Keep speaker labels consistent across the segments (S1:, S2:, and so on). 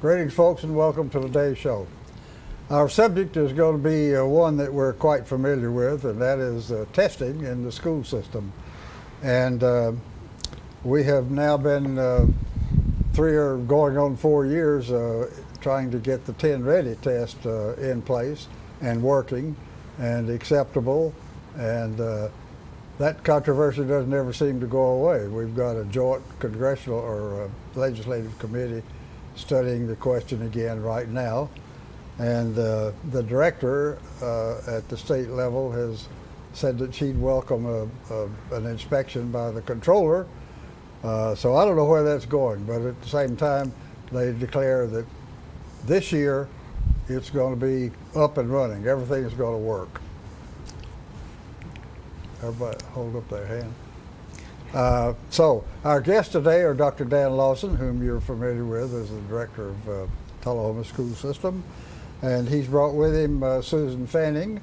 S1: Greetings, folks, and welcome to today's show. Our subject is going to be one that we're quite familiar with, and that is testing in the school system. And we have now been 3 or going on 4 years trying to get the 10 Ready test in place and working and acceptable, and that controversy doesn't ever seem to go away. We've got a joint congressional or legislative committee studying the question again right now, and the director at the state level has said that she'd welcome an inspection by the controller. So I don't know where that's going, but at the same time they declare that this year it's going to be up and running. Everything is going to work. Everybody hold up their hand. So our guests today are Dr. Dan Lawson, whom you're familiar with as the director of Tullahoma School System, and he's brought with him Susan Fanning,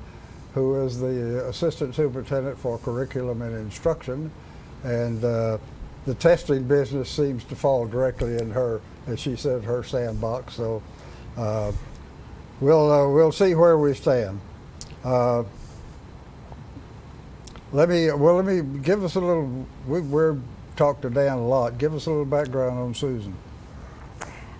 S1: who is the assistant superintendent for curriculum and instruction, and the testing business seems to fall directly in her, as she said, her sandbox. So we'll see where we stand. Let me give us a little. We're talked to Dan a lot. Give us a little background on Susan.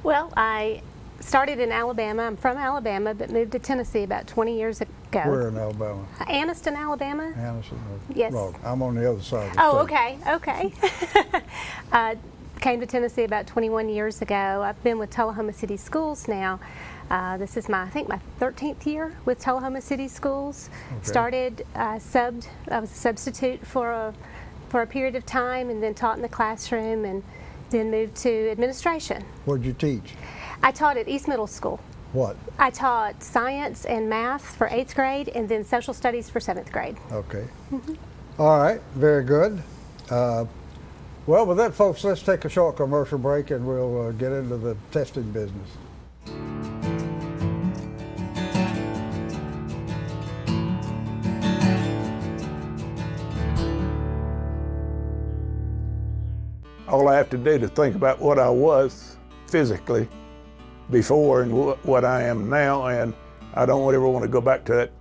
S2: Well, I started in Alabama. I'm from Alabama, but moved to Tennessee about 20 years ago.
S1: Where in Alabama?
S2: Anniston, Alabama.
S1: Anniston.
S2: Yes.
S1: Wrong. I'm on the other side of the state.
S2: Okay. Came to Tennessee about 21 years ago. I've been with Tullahoma City Schools now. This is I think my 13th year with Tullahoma City Schools. Okay. Started I was a substitute for a period of time, and then taught in the classroom, and then moved to administration.
S1: What did you teach?
S2: I taught at East Middle School.
S1: What?
S2: I taught science and math for 8th grade, and then social studies for 7th grade.
S1: Okay. Mm-hmm. All right, very good. Well, with that, folks, let's take a short commercial break, and we'll get into the testing business.
S3: All I have to do to think about what I was physically before and what I am now, and I don't ever want to go back to that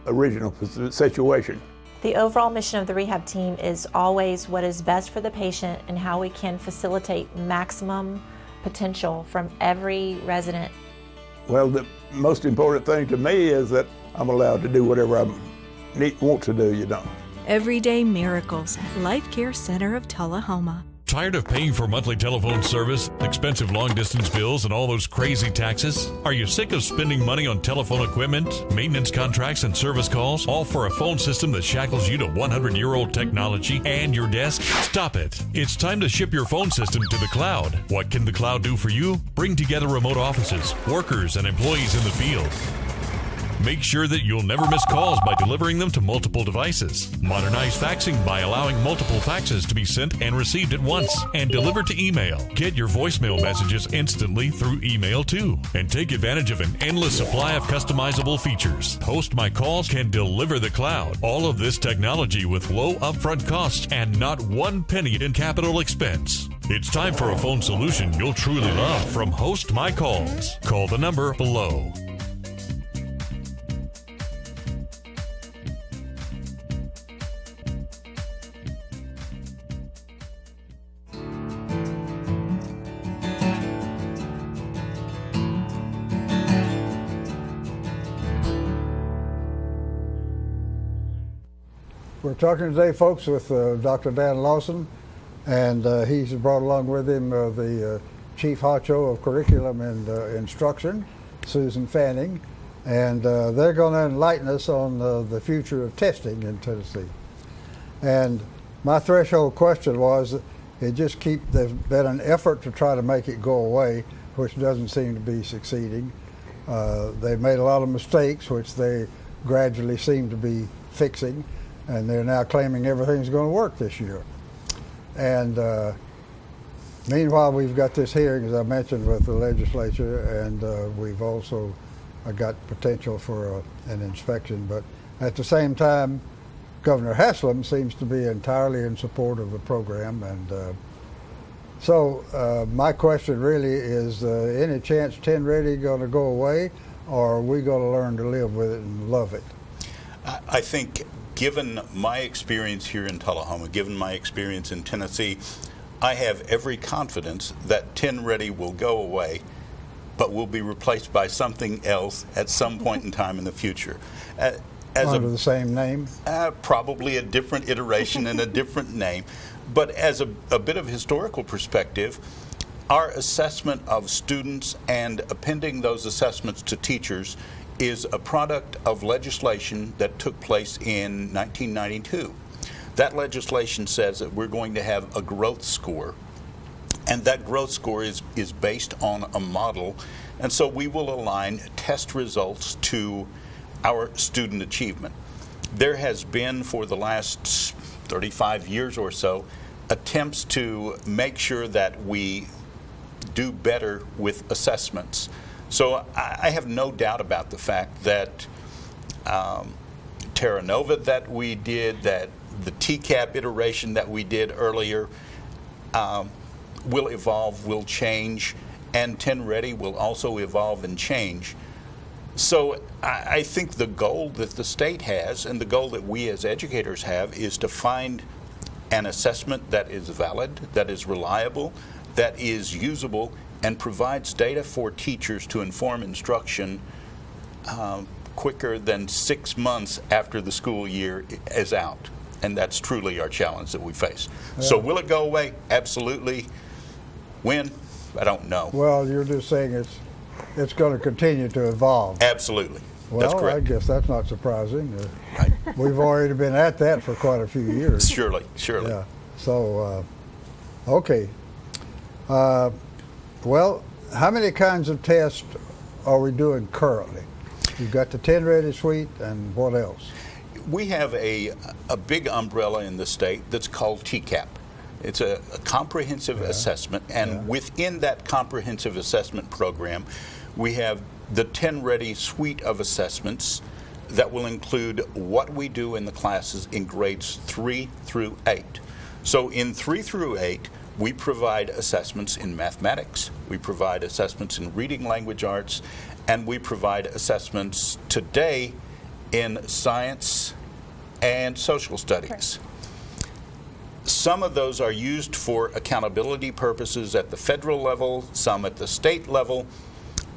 S3: original situation.
S4: The overall mission of the rehab team is always what is best for the patient and how we can facilitate maximum potential from every resident.
S3: Well, the most important thing to me is that I'm allowed to do whatever I want to do, you know.
S5: Everyday Miracles, Life Care Center of Tullahoma.
S6: Tired of paying for monthly telephone service, expensive long-distance bills, and all those crazy taxes? Are you sick of spending money on telephone equipment, maintenance contracts, and service calls, all for a phone system that shackles you to 100-year-old technology and your desk? Stop it. It's time to ship your phone system to the cloud. What can the cloud do for you? Bring together remote offices, workers, and employees in the field. Make sure that you'll never miss calls by delivering them to multiple devices. Modernize faxing by allowing multiple faxes to be sent and received at once, and delivered to email. Get your voicemail messages instantly through email too, and take advantage of an endless supply of customizable features. Host My Calls can deliver the cloud. All of this technology with low upfront costs and not one penny in capital expense. It's time for a phone solution you'll truly love from Host My Calls. Call the number below.
S1: We're talking today, folks, with Dr. Dan Lawson, and he's brought along with him the Chief Honcho of Curriculum and Instruction, Susan Fanning, and they're going to enlighten us on the future of testing in Tennessee. And my threshold question was, there's been an effort to try to make it go away, which doesn't seem to be succeeding. They've made a lot of mistakes, which they gradually seem to be fixing, and they're now claiming everything's going to work this year. And meanwhile, we've got this hearing, as I mentioned, with the legislature, and we've also got potential for an inspection. But at the same time, Governor Haslam seems to be entirely in support of the program, and So my question really is, any chance 10 Ready going to go away, or are we going to learn to live with it and love it?
S7: I think, given my experience here in Tullahoma, given my experience in Tennessee, I have every confidence that 10 Ready will go away, but will be replaced by something else at some point in time in the future.
S1: Under the same name?
S7: Probably a different iteration and a different name. But as a bit of historical perspective, our assessment of students and appending those assessments to teachers is a product of legislation that took place in 1992. That legislation says that we're going to have a growth score, and that growth score is based on a model, and so we will align test results to our student achievement. There has been, for the last 35 years or so, attempts to make sure that we do better with assessments. So I have no doubt about the fact that Terra Nova that we did, that the TCAP iteration that we did earlier will evolve, will change, and 10 Ready will also evolve and change. So I think the goal that the state has and the goal that we as educators have is to find an assessment that is valid, that is reliable, that is usable, and provides data for teachers to inform instruction quicker than 6 months after the school year is out. And that's truly our challenge that we face. Yeah. So will it go away? Absolutely. When? I don't know.
S1: Well, you're just saying it's going to continue to evolve.
S7: Absolutely.
S1: Well,
S7: that's correct.
S1: I guess that's not surprising.
S7: Right.
S1: We've already been at that for quite a few years.
S7: Surely.
S1: Yeah. So, okay. Well, how many kinds of tests are we doing currently? You've got the 10 Ready suite, and what else?
S7: We have a big umbrella in the state that's called TCAP. It's a comprehensive assessment, and within that comprehensive assessment program, we have the 10 Ready suite of assessments that will include what we do in the classes in grades 3 through 8. So in 3 through 8, we provide assessments in mathematics, we provide assessments in reading language arts, and we provide assessments today in science and social studies. Some of those are used for accountability purposes at the federal level, some at the state level,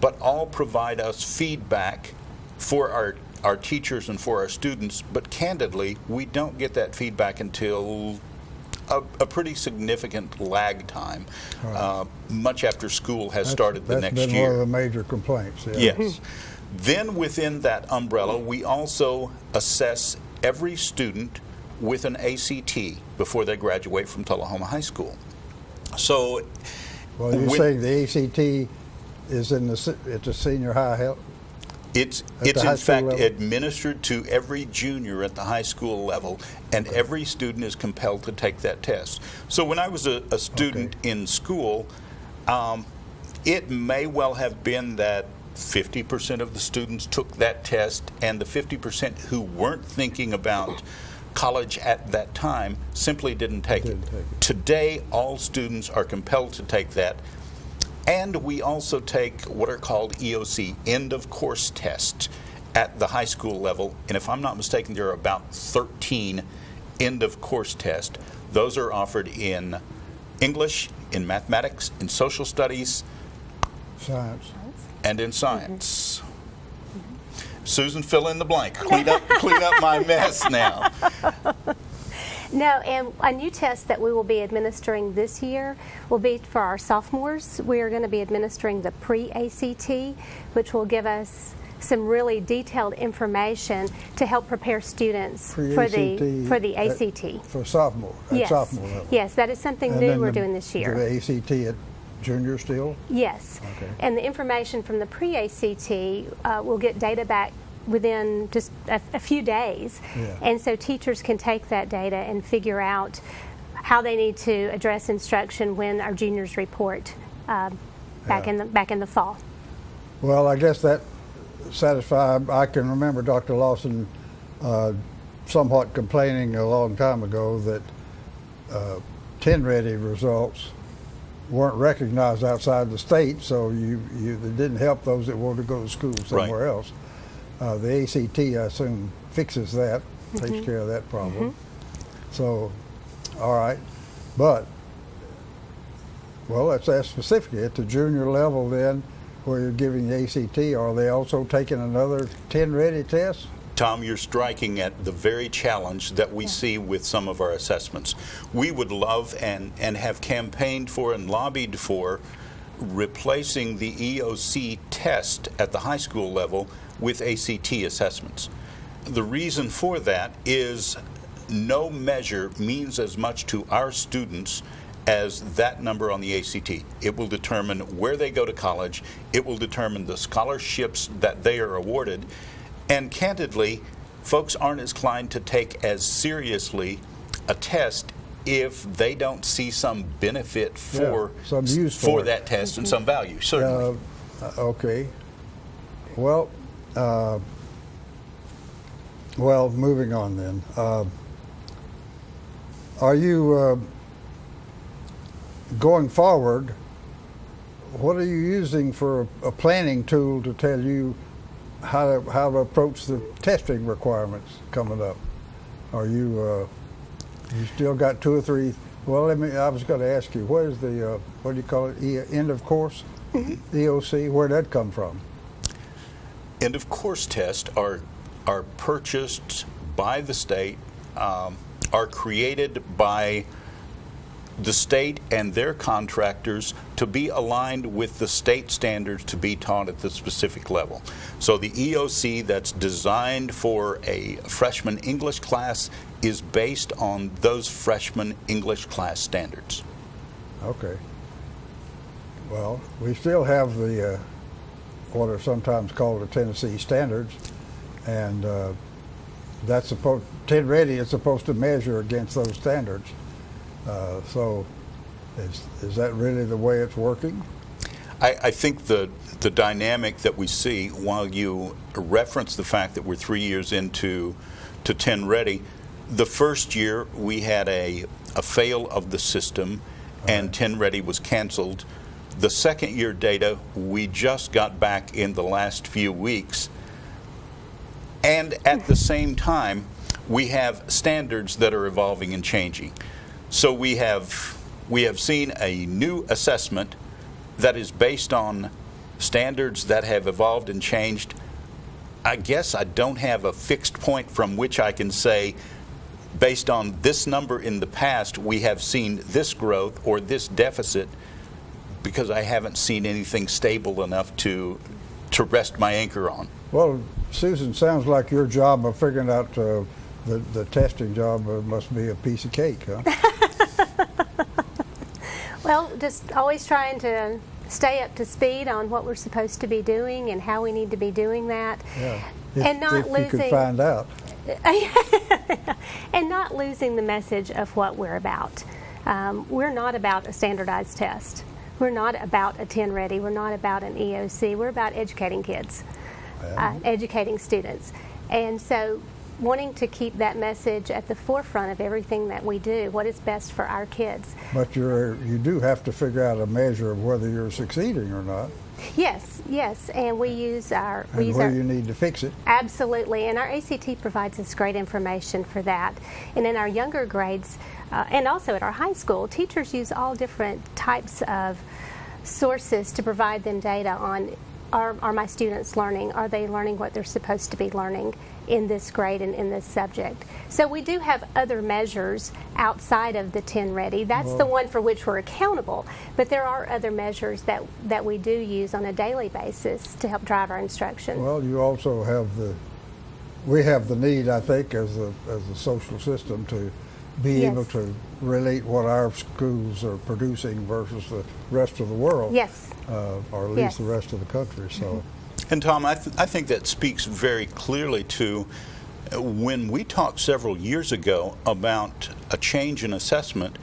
S7: but all provide us feedback for our teachers and for our students. But candidly, we don't get that feedback until a pretty significant lag time, much after school has started the next year.
S1: That's been one of the major complaints.
S7: Yeah. Yes. Then within that umbrella, we also assess every student with an ACT before they graduate from Tullahoma High School. So,
S1: well, you're saying the ACT is it's a senior high help?
S7: It's in fact administered to every junior at the high school level, and every student is compelled to take that test. So when I was a student in school, it may well have been that 50% of the students took that test, and the 50% who weren't thinking about college at that time simply didn't take it. Today, all students are compelled to take that. And we also take what are called EOC, end of course tests, at the high school level. And if I'm not mistaken, there are about 13 end of course tests. Those are offered in English, in mathematics, in social studies,
S1: science,
S7: and in science. Susan, fill in the blank. Clean up my mess now.
S2: No, and a new test that we will be administering this year will be for our sophomores. We are going to be administering the pre-ACT, which will give us some really detailed information to help prepare students for the ACT.
S1: For sophomore,
S2: yes.
S1: Sophomore level.
S2: Yes, that is something new we're doing this year.
S1: The ACT at junior still?
S2: Yes.
S1: Okay.
S2: And the information from the pre-ACT will get data back within just a few days.
S1: Yeah.
S2: And so teachers can take that data and figure out how they need to address instruction when our juniors report back in the fall.
S1: Well, I guess that satisfied. I can remember Dr. Lawson somewhat complaining a long time ago that 10 Ready results weren't recognized outside the state, so it didn't help those that wanted to go to school somewhere else. The ACT, I assume, fixes that, takes care of that problem. So, all right, but, well, let's ask specifically, at the junior level then, where you're giving the ACT, are they also taking another 10-ready test?
S7: Tom, you're striking at the very challenge that we see with some of our assessments. We would love and have campaigned for and lobbied for replacing the EOC test at the high school level with ACT assessments. The reason for that is no measure means as much to our students as that number on the ACT. It will determine where they go to college. It will determine the scholarships that they are awarded. And candidly, folks aren't as inclined to take as seriously a test if they don't see some benefit for,
S1: some use for
S7: that test and some value, certainly.
S1: Okay. Well, moving on then. Are you going forward, what are you using for a planning tool to tell you how to approach the testing requirements coming up? Are you you still got 2 or 3? Well, I was going to ask you, what is the what do you call it? End of course, EOC. Where'd that come from?
S7: End of course tests are purchased by the state, are created by the state and their contractors to be aligned with the state standards to be taught at the specific level. So the EOC that's designed for a freshman English class is based on those freshman English class standards.
S1: Okay. Well, we still have the what are sometimes called the Tennessee standards, and that's supposed 10 Ready is supposed to measure against those standards. So is that really the way it's working?
S7: I think the dynamic that we see, while you reference the fact that we're 3 years into 10 Ready, the first year we had a fail of the system and 10 Ready was canceled. The second year data we just got back in the last few weeks. And at the same time, we have standards that are evolving and changing. So we have seen a new assessment that is based on standards that have evolved and changed. I guess I don't have a fixed point from which I can say, based on this number in the past, we have seen this growth or this deficit, because I haven't seen anything stable enough to rest my anchor on.
S1: Well, Susan, sounds like your job of figuring out the testing job must be a piece of cake, huh?
S2: Well, just always trying to stay up to speed on what we're supposed to be doing and how we need to be doing that.
S1: Yeah.
S2: And not
S1: if
S2: losing.
S1: You could find out.
S2: And not losing the message of what we're about. We're not about a standardized test. We're not about a 10 Ready. We're not about an EOC. We're about educating kids, educating students. And so wanting to keep that message at the forefront of everything that we do, what is best for our kids.
S1: But you do have to figure out a measure of whether you're succeeding or not.
S2: Yes, and we use our...
S1: And where you need to fix it.
S2: Absolutely, and our ACT provides us great information for that. And in our younger grades, and also at our high school, teachers use all different types of sources to provide them data on, are my students learning? Are they learning what they're supposed to be learning in this grade and in this subject? So we do have other measures outside of the 10 Ready. That's the one for which we're accountable. But there are other measures that we do use on a daily basis to help drive our instruction.
S1: Well, you also have we have the need, I think, as a social system to be able to relate what our schools are producing versus the rest of the world.
S2: Yes.
S1: Or at least the rest of the country. So.
S7: And Tom, I think that speaks very clearly to when we talked several years ago about a change in assessment.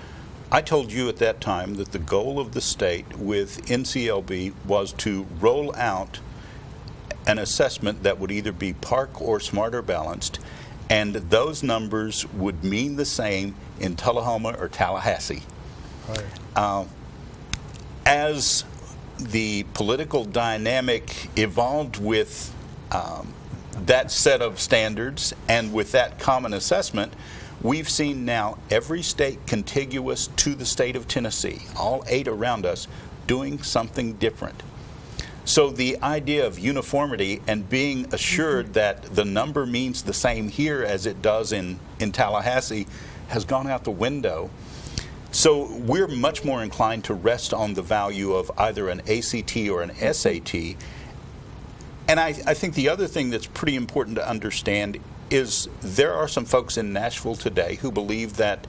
S7: I told you at that time that the goal of the state with NCLB was to roll out an assessment that would either be PARCC or Smarter Balanced, and those numbers would mean the same in Tullahoma or Tallahassee.
S1: Right.
S7: as the political dynamic evolved with that set of standards and with that common assessment, we've seen now every state contiguous to the state of Tennessee, all 8 around us, doing something different. So the idea of uniformity and being assured that the number means the same here as it does in Tallahassee has gone out the window. So we're much more inclined to rest on the value of either an ACT or an SAT. And I think the other thing that's pretty important to understand is there are some folks in Nashville today who believe that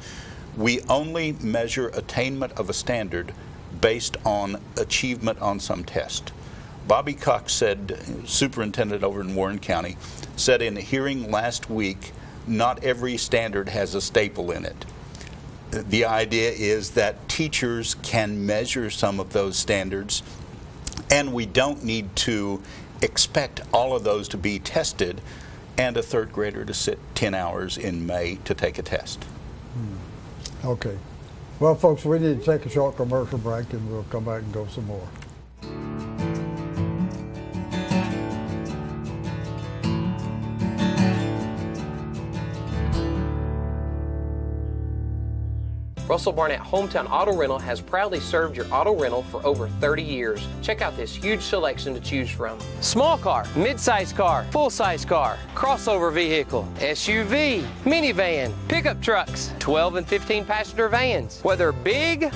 S7: we only measure attainment of a standard based on achievement on some test. Bobby Cox said, superintendent over in Warren County, said in a hearing last week, not every standard has a staple in it. The idea is that teachers can measure some of those standards, and we don't need to expect all of those to be tested and a 3rd grader to sit 10 hours in May to take a test.
S1: Okay. Well, folks, we need to take a short commercial break, and we'll come back and go some more.
S8: Russell Barnett Hometown Auto Rental has proudly served your auto rental for over 30 years. Check out this huge selection to choose from. Small car, mid-size car, full-size car, crossover vehicle, SUV, minivan, pickup trucks, 12 and 15 passenger vans. Whether big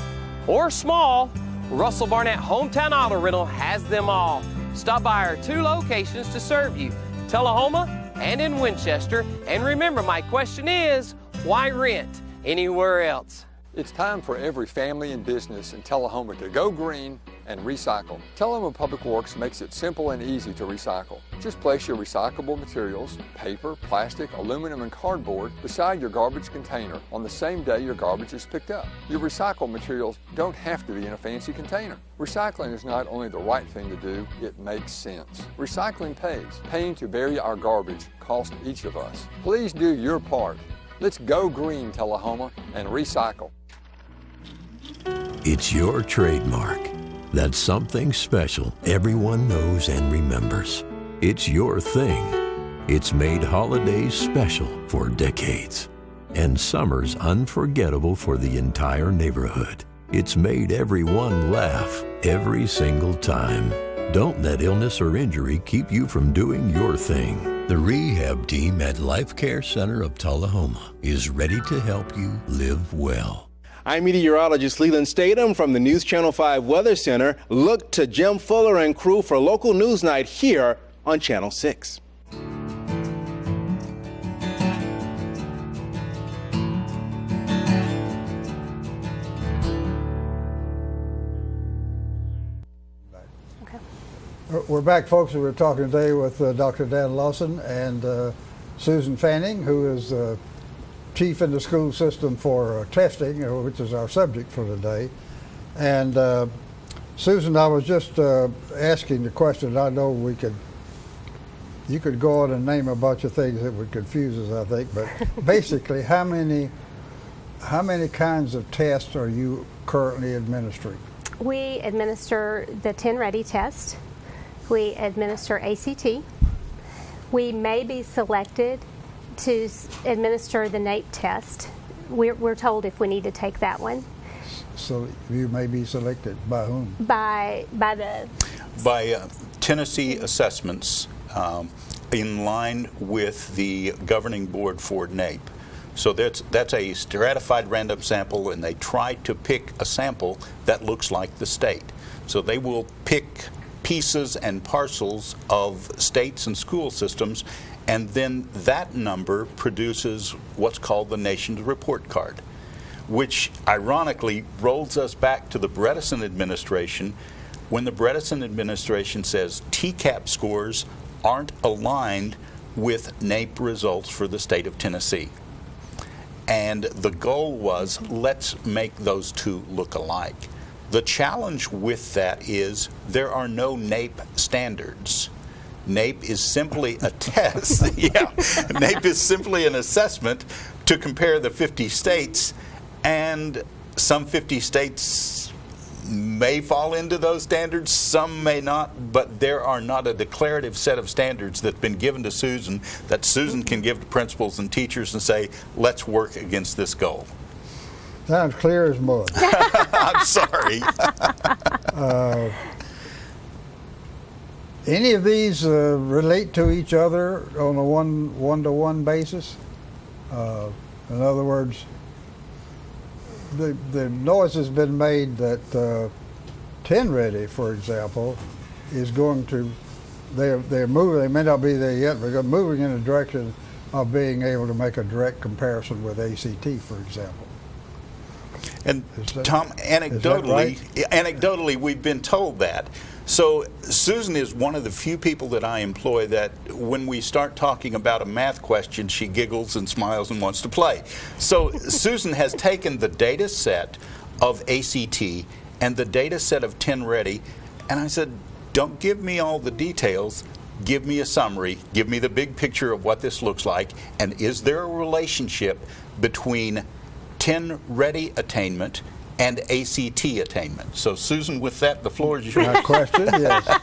S8: or small, Russell Barnett Hometown Auto Rental has them all. Stop by our 2 locations to serve you, Tullahoma and in Winchester. And remember, my question is, why rent anywhere else?
S9: It's time for every family and business in Tullahoma to go green and recycle. Tullahoma Public Works makes it simple and easy to recycle. Just place your recyclable materials, paper, plastic, aluminum, and cardboard beside your garbage container on the same day your garbage is picked up. Your recycled materials don't have to be in a fancy container. Recycling is not only the right thing to do, it makes sense. Recycling pays. Paying to bury our garbage costs each of us. Please do your part. Let's go green, Tullahoma, and recycle.
S10: It's your trademark. That's something special everyone knows and remembers. It's your thing. It's made holidays special for decades and summers unforgettable for the entire neighborhood. It's made everyone laugh every single time. Don't let illness or injury keep you from doing your thing. The rehab team at Life Care Center of Tullahoma is ready to help you live well.
S11: I'm meteorologist Leland Statham from the News Channel 5 Weather Center. Look to Jim Fuller and crew for local news night here on Channel 6.
S1: We're back, folks. We're talking today with Dr. Dan Lawson and Susan Fanning, who is chief in the school system for testing, which is our subject for today. And Susan, I was just asking the question. I know you could go on and name a bunch of things that would confuse us, I think, but basically, how many kinds of tests are you currently administering?
S2: We administer the 10 Ready test. We administer ACT. We may be selected to administer the NAEP test. We're told if we need to take that one.
S1: So you may be selected by whom?
S2: By
S7: Tennessee assessments in line with the governing board for NAEP. So that's a stratified random sample, and they try to pick a sample that looks like the state. So they will pick pieces and parcels of states and school systems, and then that number produces what's called the nation's report card, which ironically rolls us back to the Bredesen administration when the Bredesen administration says TCAP scores aren't aligned with NAEP results for the state of Tennessee. And the goal was, let's make those two look alike. The challenge with that is there are no NAEP standards. NAEP is simply a test. NAEP is simply an assessment to compare the 50 states, and some 50 states may fall into those standards, some may not, but there are not a declarative set of standards that's been given to Susan that Susan can give to principals and teachers and say, let's work against this goal.
S1: Sounds clear as mud.
S7: I'm sorry.
S1: Any of these relate to each other on a one-to-one basis? In other words, the noise has been made that 10 Ready, for example, is going to, they're moving, they may not be there yet, but they're moving in the direction of being able to make a direct comparison with ACT, for example.
S7: And
S1: that,
S7: Tom,
S1: right?
S7: anecdotally, we've been told that. So Susan is one of the few people that I employ that when we start talking about a math question, she giggles and smiles and wants to play. So Susan has taken the data set of ACT and the data set of 10 Ready, and I said, don't give me all the details, give me a summary, give me the big picture of what this looks like, and is there a relationship between 10 Ready attainment and ACT attainment? So Susan, with that, the floor is yours.
S1: My question, yes.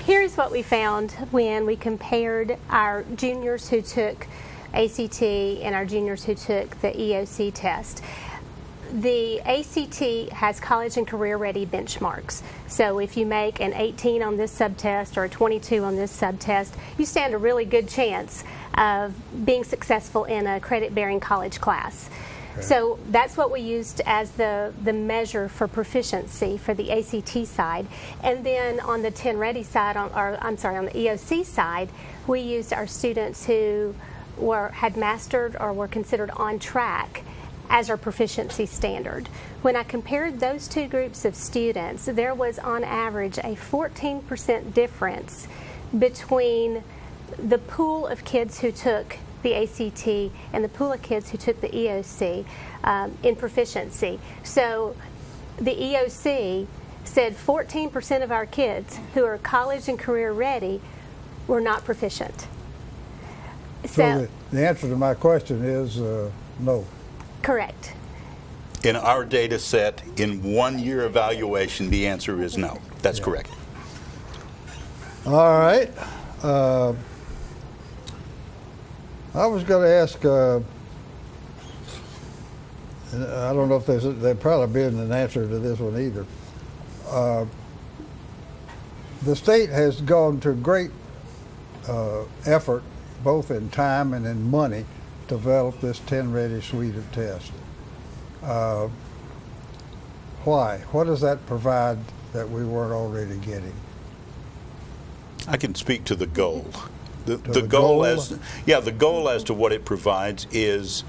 S2: Here's what we found when we compared our juniors who took ACT and our juniors who took the EOC test. The ACT has college and career ready benchmarks. So if you make an 18 on this subtest or a 22 on this subtest, you stand a really good chance of being successful in a credit-bearing college class. So that's what we used as the measure for proficiency for the ACT side. And then on the 10 Ready side, on the EOC side, we used our students who had mastered or were considered on track as our proficiency standard. When I compared those two groups of students, there was on average a 14% difference between the pool of kids who took the ACT and the pool of kids who took the EOC in proficiency. So the EOC said 14% of our kids who are college and career ready were not proficient.
S1: So the answer to my question is no.
S2: Correct.
S7: In our data set, in 1 year evaluation, the answer is no. That's correct.
S1: All right. I was going to ask, I don't know if there'd probably been an answer to this one either. The state has gone to great effort, both in time and in money, to develop this 10 Ready suite of tests. Why? What does that provide that we weren't already getting?
S7: I can speak to the goal. The goal as to what it provides is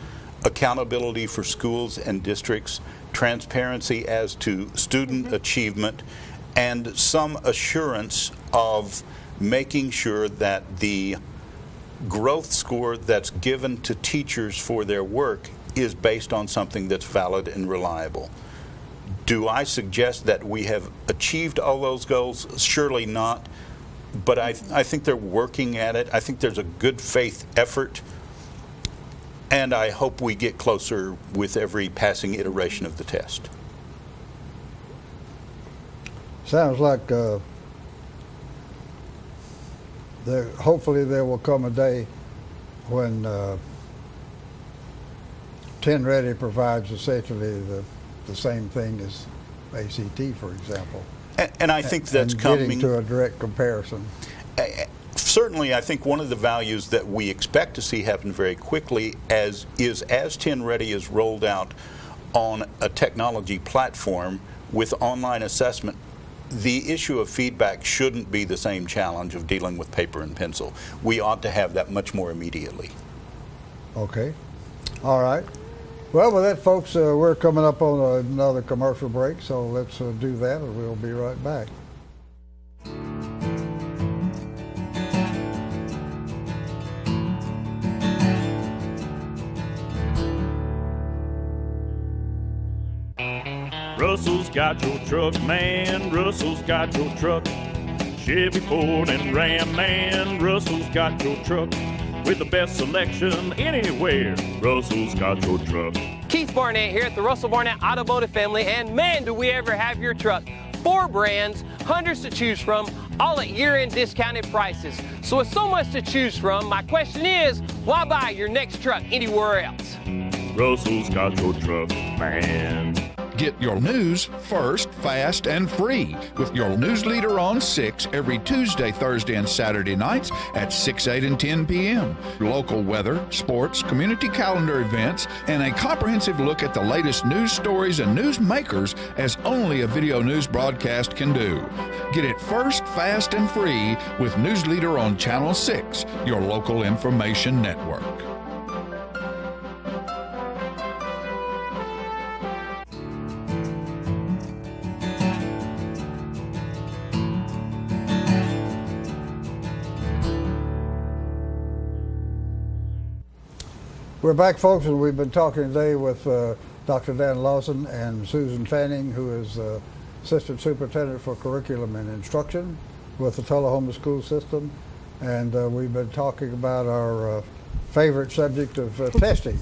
S7: accountability for schools and districts, transparency as to student achievement, and some assurance of making sure that the growth score that's given to teachers for their work is based on something that's valid and reliable. Do I suggest that we have achieved all those goals? Surely not. But I think they're working at it. I think there's a good faith effort, and I hope we get closer with every passing iteration of the test.
S1: Sounds like hopefully there will come a day when 10 Ready provides essentially the same thing as ACT, for example.
S7: And I think that's coming.
S1: Getting to a direct comparison.
S7: Certainly, I think one of the values that we expect to see happen very quickly as 10 Ready is rolled out on a technology platform with online assessment, the issue of feedback shouldn't be the same challenge of dealing with paper and pencil. We ought to have that much more immediately.
S1: Okay. All right. Well, with that, folks, we're coming up on another commercial break, so let's do that, and we'll be right back.
S12: Russell's got your truck, man. Russell's got your truck. Chevy, Ford, and Ram, man. Russell's got your truck. With the best selection anywhere, Russell's got your truck.
S8: Keith Barnett here at the Russell Barnett Automotive family, and man, do we ever have your truck. 4 brands, hundreds to choose from, all at year-end discounted prices. So with so much to choose from, my question is, why buy your next truck anywhere else?
S12: Russell's got your truck, man.
S13: Get your news first, fast, and free with your news leader on 6 every Tuesday, Thursday, and Saturday nights at 6, 8, and 10 p.m. Local weather, sports, community calendar events, and a comprehensive look at the latest news stories and news makers as only a video news broadcast can do. Get it first, fast, and free with News Leader on Channel 6, your local information network.
S1: We're back, folks, and we've been talking today with Dr. Dan Lawson and Susan Fanning, who is Assistant Superintendent for Curriculum and Instruction with the Tullahoma School System. And we've been talking about our favorite subject of testing,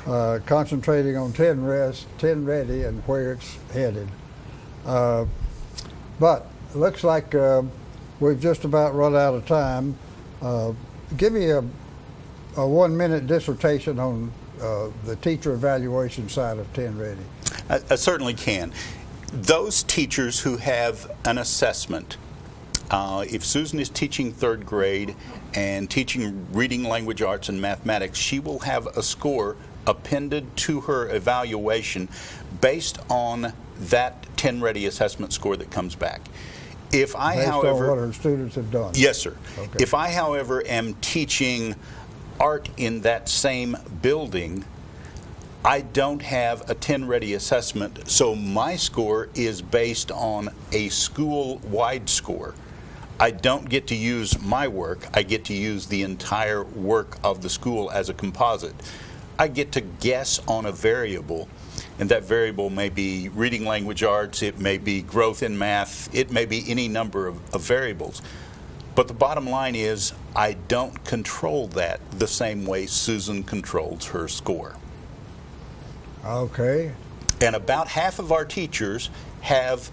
S1: concentrating on 10 ready and where it's headed. But it looks like we've just about run out of time. Give me a 1-minute dissertation on the teacher evaluation side of 10 Ready.
S7: I certainly can. Those teachers who have an assessment, if Susan is teaching 3rd grade and teaching reading, language arts, and mathematics, she will have a score appended to her evaluation based on that 10 Ready assessment score that comes back. If I,
S1: based
S7: however,
S1: on what her students have done.
S7: Yes, sir.
S1: Okay.
S7: If I, however, am teaching art in that same building, I don't have a 10 Ready assessment, so my score is based on a school-wide score. I don't get to use my work, I get to use the entire work of the school as a composite. I get to guess on a variable, and that variable may be reading, language arts, it may be growth in math, it may be any number of variables. But the bottom line is, I don't control that the same way Susan controls her score.
S1: Okay.
S7: And about half of our teachers have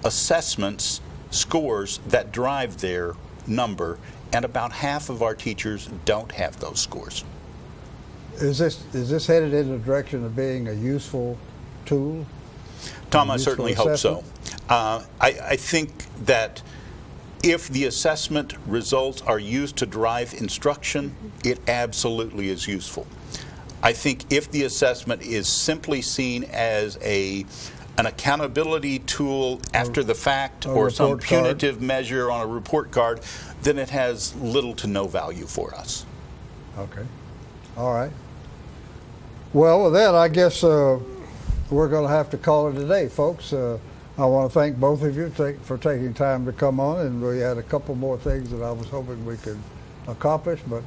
S7: assessments, scores that drive their number, and about half of our teachers don't have those scores.
S1: Is this headed in the direction of being a useful tool?
S7: Tom, I certainly hope so. I think that if the assessment results are used to drive instruction, it absolutely is useful. I think if the assessment is simply seen as an accountability tool after the fact or some punitive measure on a report card, then it has little to no value for us.
S1: Okay. All right. Well, with that, I guess we're going to have to call it a day, folks. I want to thank both of you for taking time to come on, and we had a couple more things that I was hoping we could accomplish, but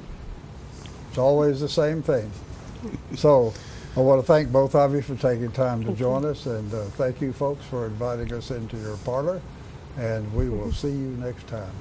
S1: it's always the same thing. So I want to thank both of you for taking time to join us, and thank you folks for inviting us into your parlor, and we will see you next time.